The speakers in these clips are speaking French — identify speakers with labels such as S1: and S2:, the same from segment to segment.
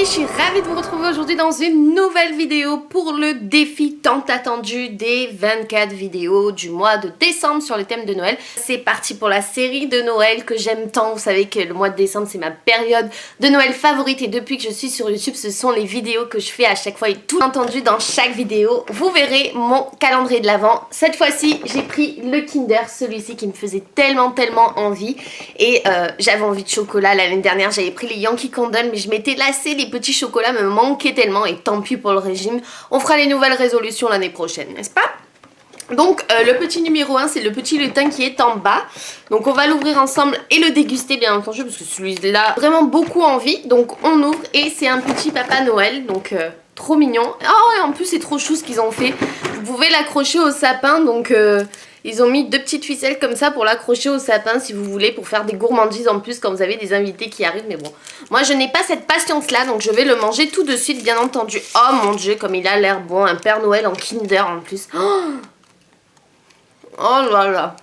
S1: amis, je suis ravie de vous retrouver aujourd'hui dans une nouvelle vidéo pour le défi tant attendu des 24 vidéos du mois de décembre sur le thème de Noël. C'est parti pour la série de Noël que j'aime tant. Vous savez que le mois de décembre c'est ma période de Noël favorite et depuis que je suis sur YouTube ce sont les vidéos que je fais à chaque fois et tout entendu dans chaque vidéo. Vous verrez mon calendrier de l'Avent. Cette fois-ci j'ai pris le Kinder, celui-ci qui me faisait tellement envie et j'avais envie de chocolat. L'année dernière j'avais pris les Yankee Candle mais je m'étais lassée, les petits chocolats me manquaient tellement et tant pis pour le régime. On fera les nouvelles résolutions l'année prochaine, n'est-ce pas? Donc le petit numéro 1 c'est le petit lutin qui est en bas. Donc on va l'ouvrir ensemble et le déguster bien entendu parce que celui-là vraiment beaucoup envie. Donc on ouvre et c'est un petit Papa Noël, donc trop mignon. Oh et en plus c'est trop chou ce qu'ils ont fait. Vous pouvez l'accrocher au sapin, donc ils ont mis deux petites ficelles comme ça pour l'accrocher au sapin si vous voulez, pour faire des gourmandises en plus quand vous avez des invités qui arrivent. Mais bon, moi je n'ai pas cette patience là, donc je vais le manger tout de suite bien entendu. Oh mon dieu comme il a l'air bon, un Père Noël en Kinder en plus. Oh là là,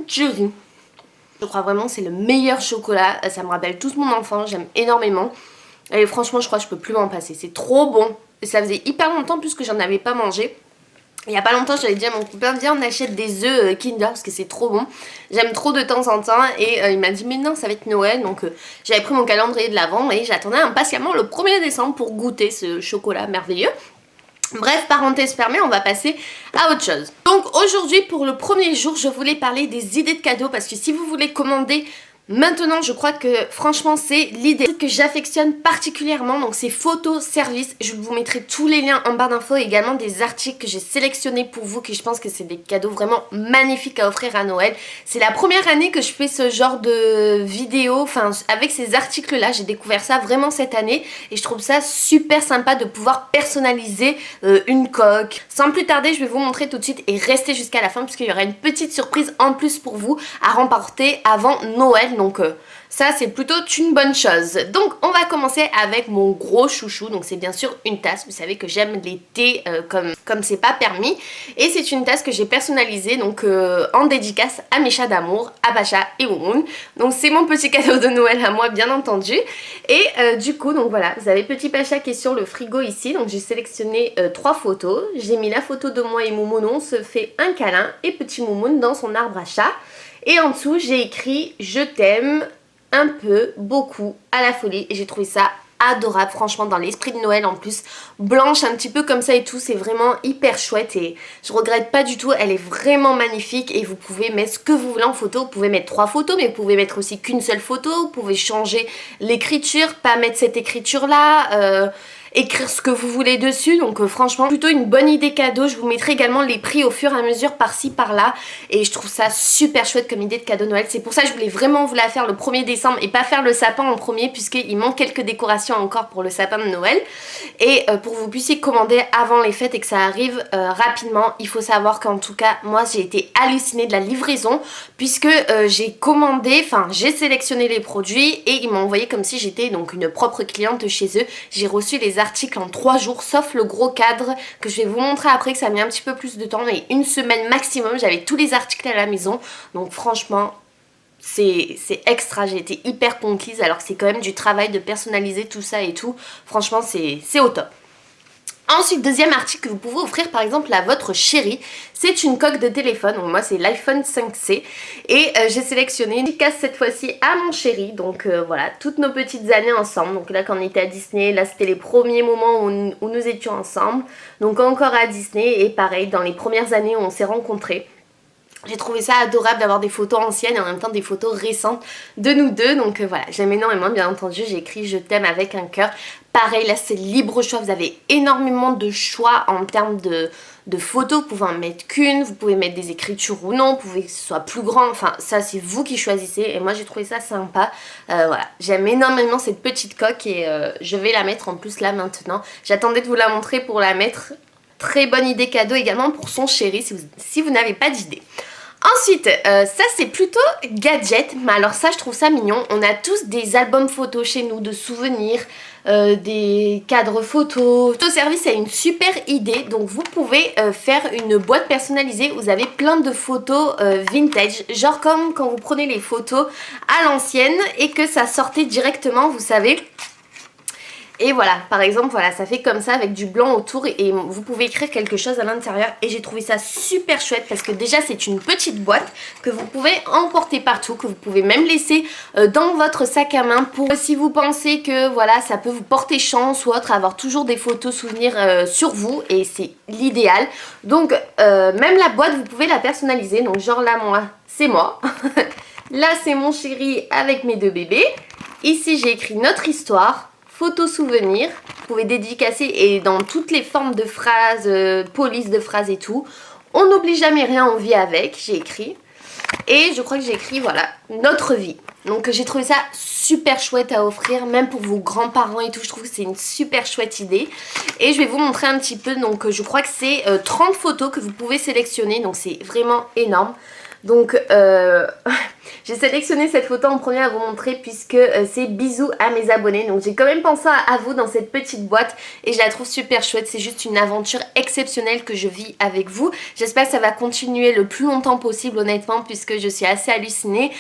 S1: chérie. Je crois vraiment que c'est le meilleur chocolat, ça me rappelle tout mon enfance, j'aime énormément. Et franchement je crois que je peux plus m'en passer, c'est trop bon. Et ça faisait hyper longtemps puisque j'en avais pas mangé. Il y a pas longtemps j'avais dit à mon copain viens on achète des œufs Kinder parce que c'est trop bon. J'aime trop de temps en temps et il m'a dit mais non ça va être Noël, donc j'avais pris mon calendrier de l'Avent et j'attendais impatiemment le 1er décembre pour goûter ce chocolat merveilleux. Bref, parenthèse fermée, on va passer à autre chose. Donc aujourd'hui pour le premier jour je voulais parler des idées de cadeaux parce que si vous voulez commander maintenant, je crois que franchement c'est l'idée que j'affectionne particulièrement, donc c'est photos service. Je vous mettrai tous les liens en barre d'infos et également des articles que j'ai sélectionnés pour vous, que je pense que c'est des cadeaux vraiment magnifiques à offrir à Noël. C'est la première année que je fais ce genre de vidéo, enfin avec ces articles là, j'ai découvert ça vraiment cette année et je trouve ça super sympa de pouvoir personnaliser une coque. Sans plus tarder, je vais vous montrer tout de suite et restez jusqu'à la fin puisqu'il y aura une petite surprise en plus pour vous à remporter avant Noël. Donc ça c'est plutôt une bonne chose. Donc on va commencer avec mon gros chouchou. Donc c'est bien sûr une tasse. Vous savez que j'aime les thés comme c'est pas permis. Et c'est une tasse que j'ai personnalisée donc en dédicace à mes chats d'amour, Abacha et Oumoun. Donc c'est mon petit cadeau de Noël à moi bien entendu. Et du coup donc voilà, vous avez petit Pacha qui est sur le frigo ici. Donc j'ai sélectionné 3 photos. J'ai mis la photo de moi et Moumoun, on se fait un câlin et petit Moumoun dans son arbre à chat. Et en dessous j'ai écrit je t'aime un peu, beaucoup, à la folie. Et j'ai trouvé ça adorable, franchement dans l'esprit de Noël en plus. Blanche un petit peu comme ça et tout, c'est vraiment hyper chouette. Et je regrette pas du tout, elle est vraiment magnifique. Et vous pouvez mettre ce que vous voulez en photo. Vous pouvez mettre 3 photos mais vous pouvez mettre aussi qu'une seule photo. Vous pouvez changer l'écriture, pas mettre cette écriture là, écrire ce que vous voulez dessus. Donc franchement plutôt une bonne idée cadeau. Je vous mettrai également les prix au fur et à mesure par-ci par-là et je trouve ça super chouette comme idée de cadeau Noël. C'est pour ça que je voulais vraiment vous la faire le 1er décembre et pas faire le sapin en premier puisqu'il manque quelques décorations encore pour le sapin de Noël. Et pour que vous puissiez commander avant les fêtes et que ça arrive rapidement. Il faut savoir qu'en tout cas moi j'ai été hallucinée de la livraison puisque j'ai commandé, enfin j'ai sélectionné les produits et ils m'ont envoyé comme si j'étais donc une propre cliente chez eux. J'ai reçu les articles en 3 jours sauf le gros cadre que je vais vous montrer après, que ça a mis un petit peu plus de temps mais une semaine maximum j'avais tous les articles à la maison. Donc franchement c'est extra, j'ai été hyper conquise alors que c'est quand même du travail de personnaliser tout ça et tout. Franchement c'est au top. Ensuite, deuxième article que vous pouvez offrir par exemple à votre chéri, c'est une coque de téléphone. Donc moi c'est l'iPhone 5C et j'ai sélectionné une casse cette fois-ci à mon chéri. Donc voilà, toutes nos petites années ensemble. Donc là quand on était à Disney, là c'était les premiers moments où nous étions ensemble. Donc encore à Disney et pareil dans les premières années où on s'est rencontrés. J'ai trouvé ça adorable d'avoir des photos anciennes et en même temps des photos récentes de nous deux. Donc voilà, j'aime énormément, bien entendu. J'ai écrit je t'aime avec un cœur. Pareil, là c'est libre choix. Vous avez énormément de choix en termes de photos. Vous pouvez en mettre qu'une, vous pouvez mettre des écritures ou non. Vous pouvez que ce soit plus grand. Enfin, ça c'est vous qui choisissez. Et moi j'ai trouvé ça sympa. Voilà, j'aime énormément cette petite coque et je vais la mettre en plus là maintenant. J'attendais de vous la montrer pour la mettre. Très bonne idée cadeau également pour son chéri si vous n'avez pas d'idée. Ensuite, ça c'est plutôt gadget, mais alors ça je trouve ça mignon. On a tous des albums photos chez nous, de souvenirs, des cadres photos. Photoservice a une super idée, donc vous pouvez faire une boîte personnalisée. Vous avez plein de photos vintage, genre comme quand vous prenez les photos à l'ancienne et que ça sortait directement, vous savez. Et voilà, par exemple, voilà, ça fait comme ça avec du blanc autour et vous pouvez écrire quelque chose à l'intérieur. Et j'ai trouvé ça super chouette parce que déjà c'est une petite boîte que vous pouvez emporter partout, que vous pouvez même laisser dans votre sac à main pour si vous pensez que voilà, ça peut vous porter chance ou autre, avoir toujours des photos souvenirs sur vous et c'est l'idéal. Donc même la boîte vous pouvez la personnaliser, donc genre là moi, c'est moi. Là c'est mon chéri avec mes 2 bébés. Ici j'ai écrit notre histoire. Photo souvenir, vous pouvez dédicacer et dans toutes les formes de phrases, police de phrases et tout. On n'oublie jamais rien, on vit avec, j'ai écrit. Et je crois que j'ai écrit, voilà, notre vie. Donc j'ai trouvé ça super chouette à offrir, même pour vos grands-parents et tout. Je trouve que c'est une super chouette idée. Et je vais vous montrer un petit peu, donc je crois que c'est 30 photos que vous pouvez sélectionner. Donc c'est vraiment énorme. Donc j'ai sélectionné cette photo en premier à vous montrer puisque c'est bisous à mes abonnés. Donc j'ai quand même pensé à vous dans cette petite boîte et je la trouve super chouette. C'est juste une aventure exceptionnelle que je vis avec vous. J'espère que ça va continuer le plus longtemps possible honnêtement puisque je suis assez hallucinée.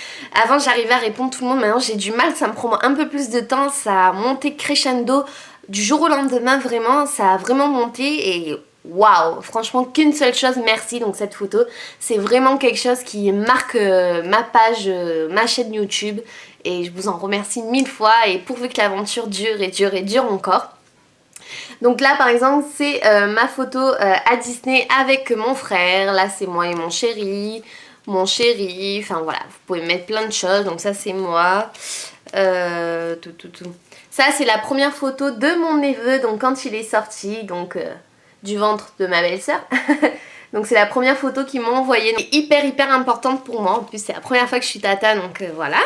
S1: Avant j'arrivais à répondre tout le monde, maintenant j'ai du mal, ça me prend un peu plus de temps. Ça a monté crescendo du jour au lendemain vraiment, ça a vraiment monté et... waouh, franchement qu'une seule chose, merci. Donc cette photo c'est vraiment quelque chose qui marque ma page, ma chaîne YouTube et je vous en remercie 1000 fois et pourvu que l'aventure dure et dure et dure encore. Donc là par exemple c'est ma photo à Disney avec mon frère, là c'est moi et mon chéri, enfin voilà, vous pouvez mettre plein de choses. Donc ça c'est moi, ça c'est la première photo de mon neveu, donc quand il est sorti, donc du ventre de ma belle-sœur. Donc c'est la première photo qu'ils m'ont envoyée, hyper importante pour moi. En plus c'est la première fois que je suis tata, donc voilà.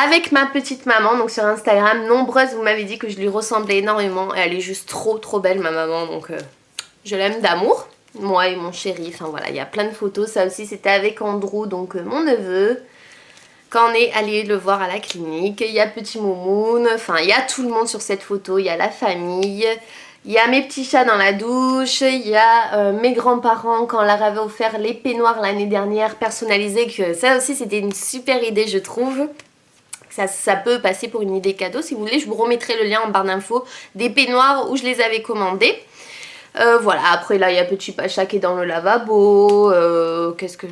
S1: Avec ma petite maman, donc sur Instagram, nombreuses vous m'avez dit que je lui ressemblais énormément. Et elle est juste trop belle ma maman, donc je l'aime d'amour. Moi et mon chéri, enfin voilà, il y a plein de photos. Ça aussi c'était avec Andrew, donc mon neveu. Quand on est allé le voir à la clinique, il y a petit Moumoun, enfin il y a tout le monde sur cette photo, il y a la famille. Il y a mes petits chats dans la douche, il y a mes grands-parents quand on leur avait offert les peignoirs l'année dernière personnalisés, que ça aussi c'était une super idée je trouve. Ça peut passer pour une idée cadeau, si vous voulez je vous remettrai le lien en barre d'infos des peignoirs où je les avais commandés. Voilà, après là il y a petit Pacha qui est dans le lavabo, qu'est-ce que...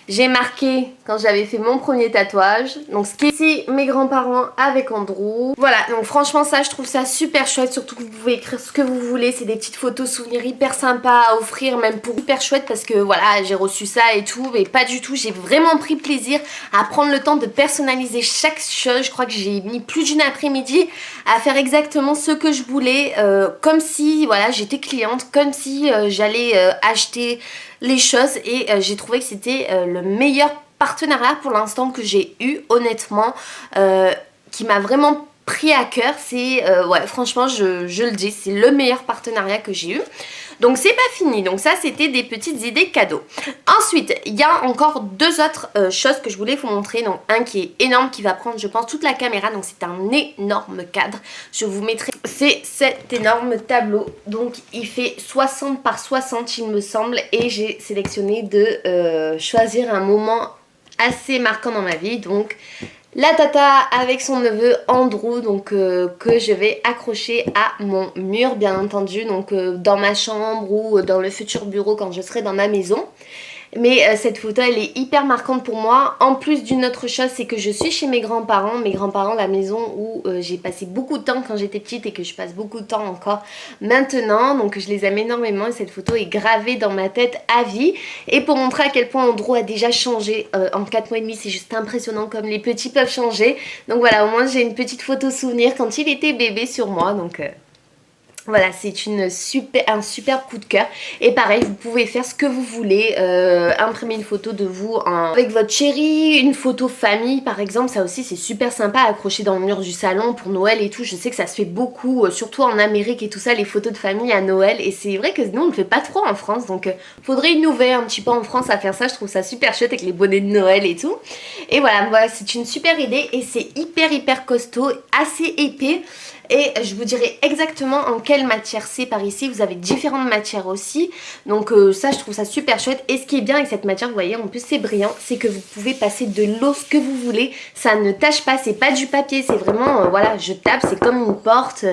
S1: J'ai marqué quand j'avais fait mon premier tatouage. Donc ce qui est ici mes grands-parents avec Andrew. Voilà, donc franchement ça je trouve ça super chouette. Surtout que vous pouvez écrire ce que vous voulez. C'est des petites photos souvenirs hyper sympas à offrir. Même pour super chouette parce que voilà j'ai reçu ça et tout. Mais pas du tout, j'ai vraiment pris plaisir à prendre le temps de personnaliser chaque chose. Je crois que j'ai mis plus d'une après-midi à faire exactement ce que je voulais. Comme si voilà j'étais cliente. Comme si j'allais acheter les choses et j'ai trouvé que c'était le meilleur partenariat pour l'instant que j'ai eu honnêtement, qui m'a vraiment pris à cœur. C'est ouais franchement je le dis, c'est le meilleur partenariat que j'ai eu. Donc c'est pas fini, donc ça c'était des petites idées cadeaux. Ensuite il y a encore 2 autres choses que je voulais vous montrer. Donc un qui est énorme, qui va prendre je pense toute la caméra, donc c'est un énorme cadre. Je vous mettrai, c'est cet énorme tableau, donc il fait 60 par 60 il me semble. Et j'ai sélectionné de choisir un moment assez marquant dans ma vie. Donc la tata avec son neveu Andrew, donc que je vais accrocher à mon mur bien entendu, donc dans ma chambre ou dans le futur bureau quand je serai dans ma maison. Mais cette photo elle est hyper marquante pour moi. En plus d'une autre chose, c'est que je suis chez mes grands-parents. Mes grands-parents, la maison où j'ai passé beaucoup de temps quand j'étais petite et que je passe beaucoup de temps encore maintenant. Donc je les aime énormément et cette photo est gravée dans ma tête à vie. Et pour montrer à quel point Andrew a déjà changé en 4 mois et demi, c'est juste impressionnant comme les petits peuvent changer. Donc voilà, au moins j'ai une petite photo souvenir quand il était bébé sur moi. Donc... voilà, c'est un super coup de cœur. Et pareil, vous pouvez faire ce que vous voulez. Imprimer une photo de vous avec votre chéri, une photo famille par exemple. Ça aussi, c'est super sympa à accrocher dans le mur du salon pour Noël et tout. Je sais que ça se fait beaucoup, surtout en Amérique et tout ça, les photos de famille à Noël. Et c'est vrai que nous, on ne le fait pas trop en France. Donc, faudrait innover un petit peu en France à faire ça. Je trouve ça super chouette avec les bonnets de Noël et tout. Et voilà, c'est une super idée. Et c'est hyper costaud, assez épais. et je vous dirai exactement en quelle matière c'est par ici. Vous avez différentes matières aussi, donc ça je trouve ça super chouette. Et ce qui est bien avec cette matière, vous voyez, en plus c'est brillant, c'est que vous pouvez passer de l'eau ce que vous voulez, ça ne tâche pas, c'est pas du papier, c'est vraiment voilà, je tape, c'est comme une porte,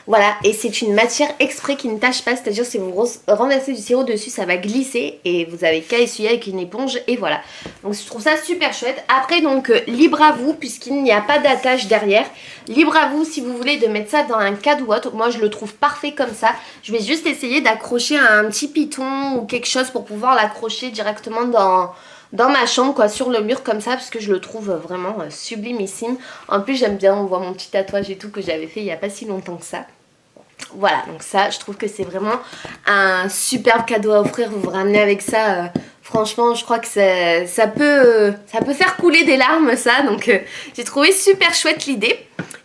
S1: voilà. Et c'est une matière exprès qui ne tâche pas, c'est-à-dire si vous renversez du sirop dessus, ça va glisser et vous avez qu'à essuyer avec une éponge et voilà. Donc je trouve ça super chouette. Après donc libre à vous, puisqu'il n'y a pas d'attache derrière, libre à vous si vous voulez de mettre ça dans un cadre ou autre. Moi je le trouve parfait comme ça. Je vais juste essayer d'accrocher un petit piton ou quelque chose pour pouvoir l'accrocher directement dans ma chambre, quoi, sur le mur comme ça, parce que je le trouve vraiment sublimissime. En plus j'aime bien, on voit mon petit tatouage et tout que j'avais fait il n'y a pas si longtemps que ça. Voilà, donc ça je trouve que c'est vraiment un superbe cadeau à offrir. Vous vous ramenez avec ça, franchement je crois que ça peut faire couler des larmes ça. Donc j'ai trouvé super chouette l'idée.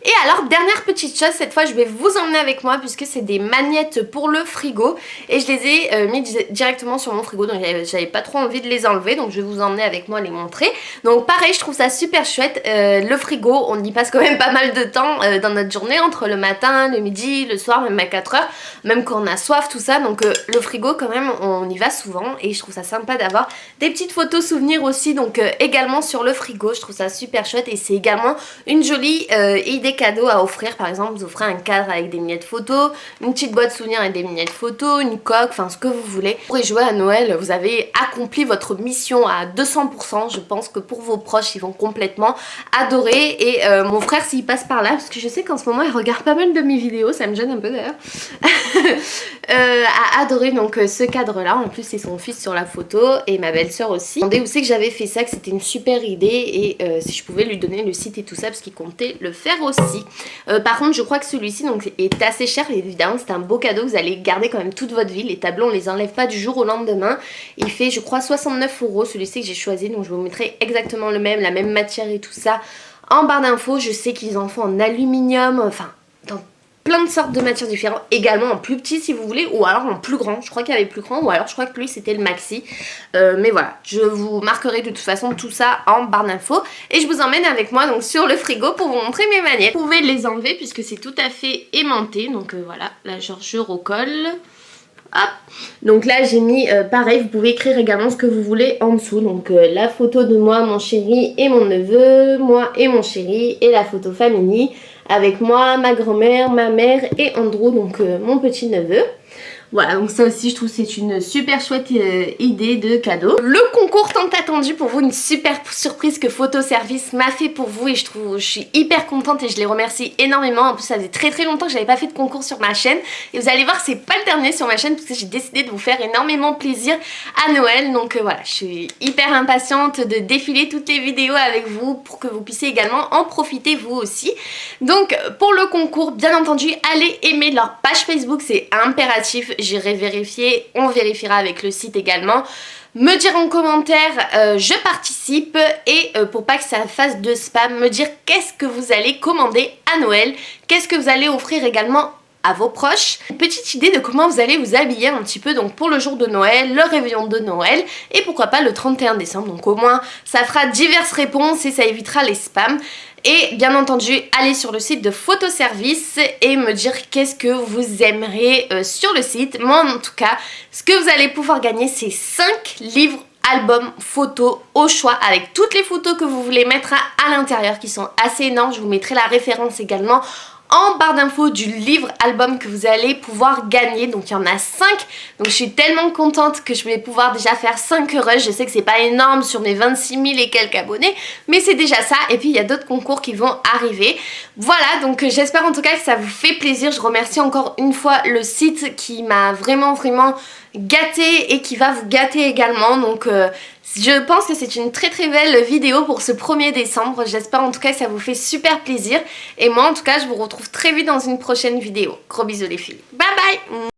S1: Et alors dernière petite chose, cette fois je vais vous emmener avec moi puisque c'est des magnettes pour le frigo. Et je les ai mis directement sur mon frigo, donc j'avais pas trop envie de les enlever. Donc je vais vous emmener avec moi les montrer. Donc pareil, je trouve ça super chouette. Le frigo, on y passe quand même pas mal de temps dans notre journée, entre le matin, le midi, le soir, même à 4 heures, même quand on a soif, tout ça. Donc le frigo quand même, on y va souvent et je trouve ça sympa d'avoir des petites photos souvenirs aussi. Donc également sur le frigo, je trouve ça super chouette. Et c'est également une jolie idée cadeau à offrir. Par exemple, vous offrez un cadre avec des vignettes photos, une petite boîte souvenir avec des vignettes photos, une coque, enfin ce que vous voulez. Pour y jouer à Noël, vous avez accompli votre mission à 200%. Je pense que pour vos proches, ils vont complètement adorer. Et mon frère, s'il passe par là, parce que je sais qu'en ce moment, il regarde pas mal de mes vidéos, ça me gêne un peu d'ailleurs, a adoré donc ce cadre-là. En plus, c'est son fils sur la photo et ma belle-sœur aussi. Je me demandais où c'est que j'avais fait ça, que c'était une super idée et si je pouvais lui donner le site et tout ça, parce qu'il comptait le faire aussi. Par contre je crois que celui-ci donc est assez cher, évidemment c'est un beau cadeau, vous allez garder quand même toute votre vie. Les tableaux on les enlève pas du jour au lendemain. Il fait je crois 69 € celui-ci que j'ai choisi, donc je vous mettrai exactement le même, la même matière et tout ça en barre d'infos. Je sais qu'ils en font en aluminium, enfin dans plein de sortes de matières différentes, également en plus petit si vous voulez, ou alors en plus grand. Je crois qu'il y avait plus grand, ou alors je crois que lui c'était le maxi. Mais voilà, je vous marquerai de toute façon tout ça en barre d'infos. Et je vous emmène avec moi donc sur le frigo pour vous montrer mes magnettes. Vous pouvez les enlever puisque c'est tout à fait aimanté. Donc voilà, là genre je recolle. Hop. Donc là j'ai mis pareil, vous pouvez écrire également ce que vous voulez en dessous. Donc la photo de moi, mon chéri et mon neveu, moi et mon chéri, et la photo famille avec moi, ma grand-mère, ma mère et Andrew, donc mon petit neveu. Voilà, donc ça aussi je trouve c'est une super chouette idée de cadeau. Le concours tant attendu pour vous, une super surprise que Photo Service m'a fait pour vous et je suis hyper contente et je les remercie énormément. En plus ça faisait très longtemps que j'avais pas fait de concours sur ma chaîne et vous allez voir c'est pas le dernier sur ma chaîne parce que j'ai décidé de vous faire énormément plaisir à Noël. Donc voilà, je suis hyper impatiente de défiler toutes les vidéos avec vous pour que vous puissiez également en profiter vous aussi. Donc pour le concours, bien entendu, allez aimer leur page Facebook, c'est impératif. J'irai vérifier, on vérifiera avec le site également. Me dire en commentaire je participe et pour pas que ça fasse de spam, me dire qu'est-ce que vous allez commander à Noël, qu'est-ce que vous allez offrir également à vos proches. Une petite idée de comment vous allez vous habiller un petit peu donc pour le jour de Noël, le réveillon de Noël et pourquoi pas le 31 décembre. Donc au moins ça fera diverses réponses et ça évitera les spams. Et bien entendu, allez sur le site de Photo Service et me dire qu'est-ce que vous aimeriez sur le site. Moi en tout cas, ce que vous allez pouvoir gagner, c'est 5 livres albums photos au choix avec toutes les photos que vous voulez mettre à l'intérieur qui sont assez énormes. Je vous mettrai la référence également en barre d'infos du livre album que vous allez pouvoir gagner. Donc il y en a 5, donc je suis tellement contente que je vais pouvoir déjà faire 5 rushs. Je sais que c'est pas énorme sur mes 26 000 et quelques abonnés, mais c'est déjà ça. Et puis il y a d'autres concours qui vont arriver. Voilà, donc j'espère en tout cas que ça vous fait plaisir. Je remercie encore une fois le site qui m'a vraiment gâté et qui va vous gâter également. Donc je pense que c'est une très belle vidéo pour ce 1er décembre. J'espère en tout cas que ça vous fait super plaisir. Et moi en tout cas je vous retrouve très vite dans une prochaine vidéo. Gros bisous les filles. Bye bye.